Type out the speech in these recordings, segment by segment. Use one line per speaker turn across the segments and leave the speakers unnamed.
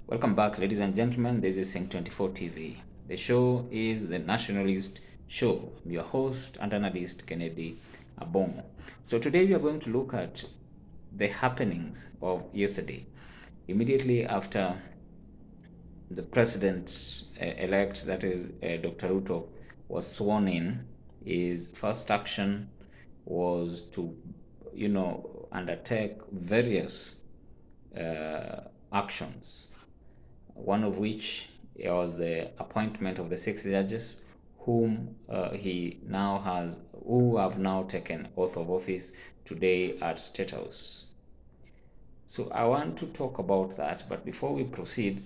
Welcome back, ladies and gentlemen. This is Sync24 TV. The show is the Nationalist Show. I'm your host and analyst, Kennedy Abongo. So today we are going to look at the happenings of yesterday. Immediately after the president-elect, that is Dr. Ruto, was sworn in, his first action was to, undertake various actions, one of which was the appointment of the 6 judges whom who have now taken oath of office today at State House. So I want to talk about that, but before we proceed,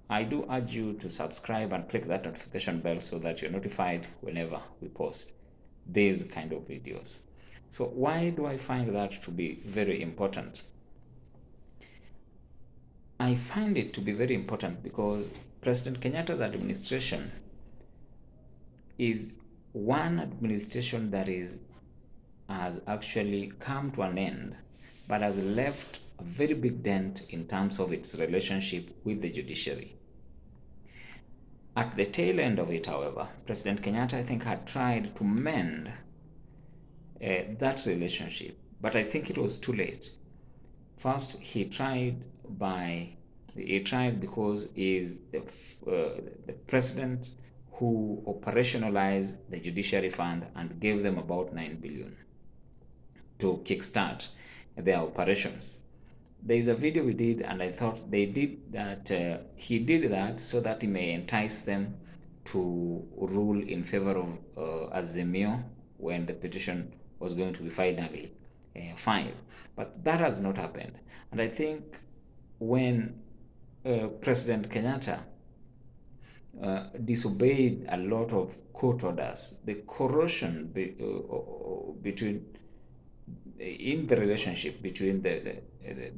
I do urge you to subscribe and click that notification bell so that you're notified whenever we post these kind of videos. So why do I find that to be very important? I find it to be very important because President Kenyatta's administration is one administration that has actually come to an end, but has left a very big dent in terms of its relationship with the judiciary. At the tail end of it, however, President Kenyatta, I think, had tried to mend that relationship, but I think it was too late. First, he tried because he is the president who operationalized the judiciary fund and gave them about 9 billion to kickstart their operations. There is a video we did, and I thought they did that. He did that so that he may entice them to rule in favor of Azimio when the petition was going to be finally filed. But that has not happened. And I think when President Kenyatta disobeyed a lot of court orders, the corrosion between in the relationship between the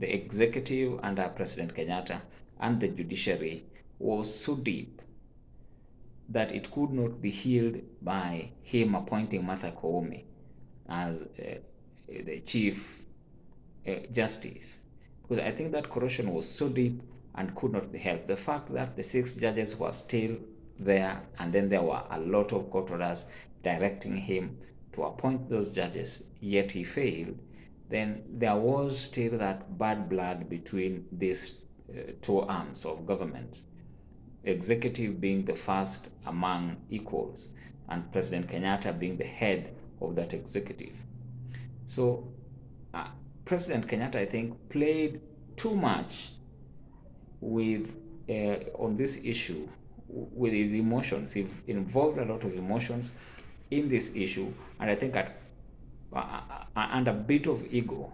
executive under President Kenyatta and the judiciary was so deep that it could not be healed by him appointing Martha Koome as the chief justice. Because I think that corrosion was so deep and could not be helped. The fact that the 6 judges were still there, and then there were a lot of court orders directing him to appoint those judges, yet he failed, then there was still that bad blood between these two arms of government, executive being the first among equals, and President Kenyatta being the head of that executive. So President Kenyatta, I think, played too much with on this issue with his emotions. He involved a lot of emotions in this issue, and I think and a bit of ego.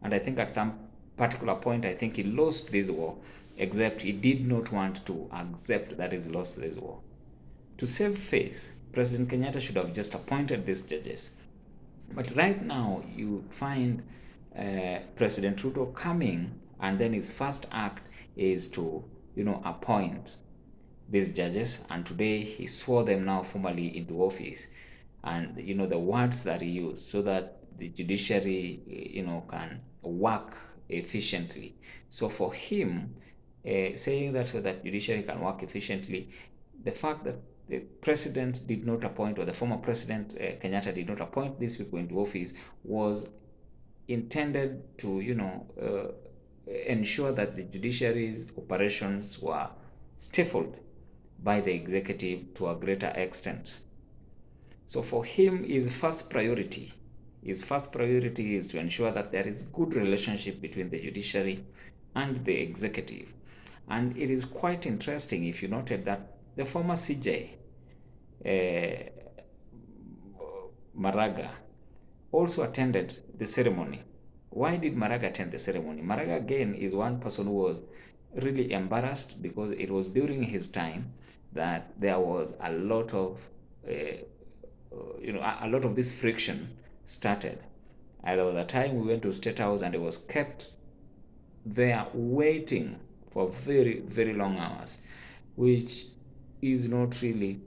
And I think at some particular point, I think he lost this war, except he did not want to accept that he's lost this war. To save face, President Kenyatta should have just appointed these judges. But right now, you find President Ruto coming, and then his first act is to, appoint these judges. And today he swore them now formally into office. And the words that he used so that the judiciary, can work efficiently. So for him, saying that so that judiciary can work efficiently, the fact that the president did not appoint, or the former president Kenyatta did not appoint these people into office, was intended to, ensure that the judiciary's operations were stifled by the executive to a greater extent. So for him, his first priority is to ensure that there is good relationship between the judiciary and the executive. And it is quite interesting if you noted that the former CJ, Maraga, also attended the ceremony. Why did Maraga attend the ceremony? Maraga, again, is one person who was really embarrassed because it was during his time that there was a lot of, a lot of this friction started. And there was a time we went to State House and it was kept there waiting for very, very long hours, which is not really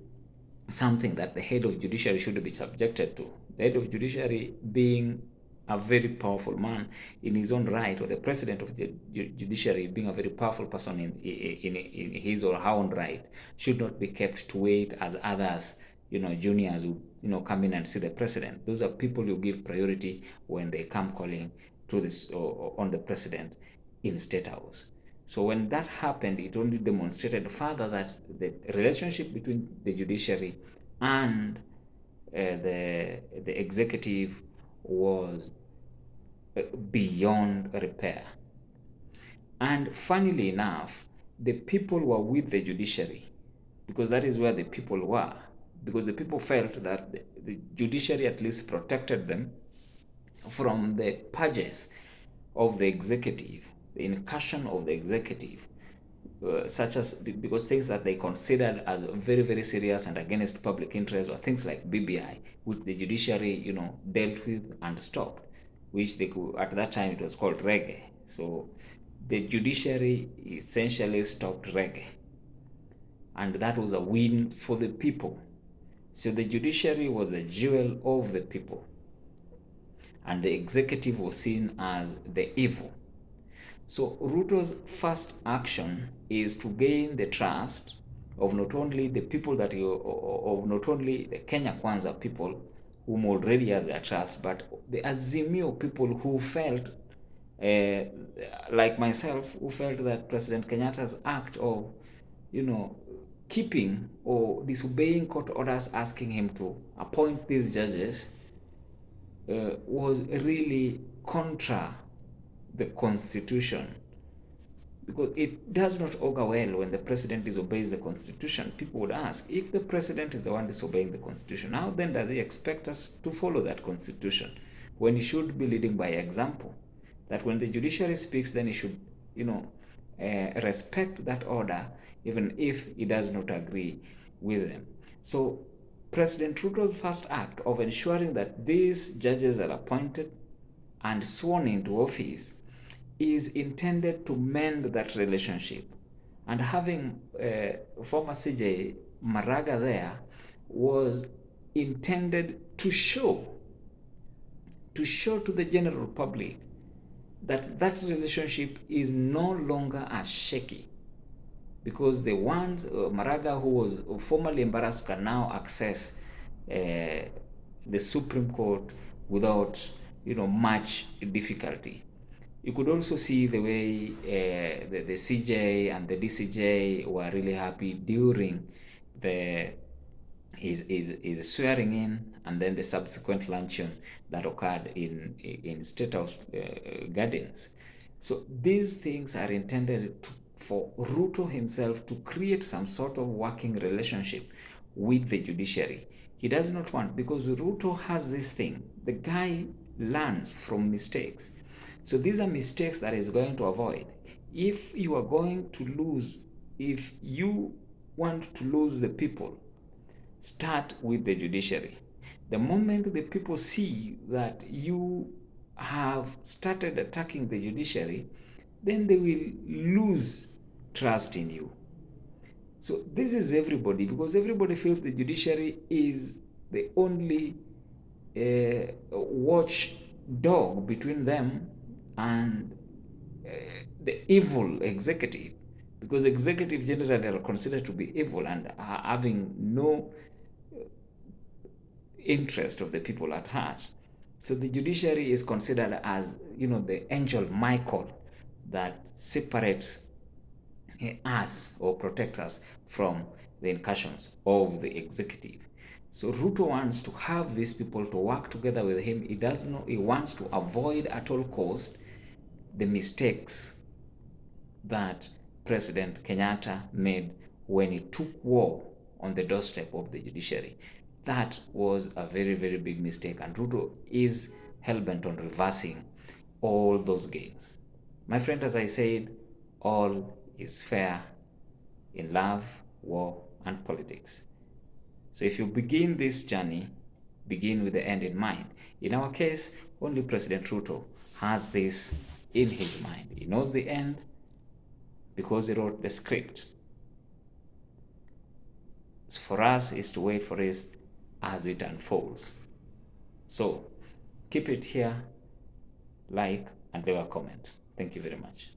something that the head of judiciary should be subjected to. The head of judiciary being a very powerful man in his own right, or the president of the judiciary being a very powerful person in his or her own right, should not be kept to wait as others, juniors who, come in and see the president. Those are people you give priority when they come calling to this or on the president in State House. So when that happened, it only demonstrated further that the relationship between the judiciary and the executive was beyond repair. And funnily enough, the people were with the judiciary, because that is where the people were, because the people felt that the judiciary at least protected them from the purges of the executive, the incursion of the executive, such as, because things that they considered as very, very serious and against public interest were things like BBI, which the judiciary, dealt with and stopped, which they could, at that time it was called reggae. So the judiciary essentially stopped reggae, and that was a win for the people. So the judiciary was the jewel of the people, and the executive was seen as the evil. So Ruto's first action is to gain the trust of not only the people of not only the Kenya Kwanza people whom already has their trust, but the Azimio people who felt, like myself, who felt that President Kenyatta's act of, keeping or disobeying court orders asking him to appoint these judges was really contra the constitution, because it does not augur well when the president disobeys the constitution. People would ask, if the president is the one disobeying the constitution, how then does he expect us to follow that constitution, when he should be leading by example? That when the judiciary speaks, then he should, respect that order, even if he does not agree with them. So President Ruto's first act of ensuring that these judges are appointed and sworn into office is intended to mend that relationship. And having former CJ Maraga there was intended to show to the general public that that relationship is no longer as shaky, because the ones Maraga, who was formerly embarrassed, can now access the Supreme Court without much difficulty. You could also see the way the CJ and the DCJ were really happy during his swearing in, and then the subsequent luncheon that occurred in State House Gardens. So these things are intended for Ruto himself to create some sort of working relationship with the judiciary. He does not want, because Ruto has this thing, the guy learns from mistakes. So these are mistakes that he's going to avoid. If you are going to lose, if you want to lose the people, start with the judiciary. The moment the people see that you have started attacking the judiciary, then they will lose trust in you. So this is everybody, because everybody feels the judiciary is the only watchdog between them and the evil executive, because executive generally are considered to be evil and having no interest of the people at heart. So the judiciary is considered as, the angel Michael that separates us or protects us from the incursions of the executive. So Ruto wants to have these people to work together with him. He wants to avoid at all cost the mistakes that President Kenyatta made when he took war on the doorstep of the judiciary. That was a very, very big mistake, and Ruto is hell-bent on reversing all those gains. My friend, as I said, all is fair in love, war, and politics. So if you begin this journey, begin with the end in mind. In our case, only President Ruto has this in his mind. He knows the end because he wrote the script. So for us is to wait for it as it unfolds. So keep it here. like, and leave a comment. Thank you very much.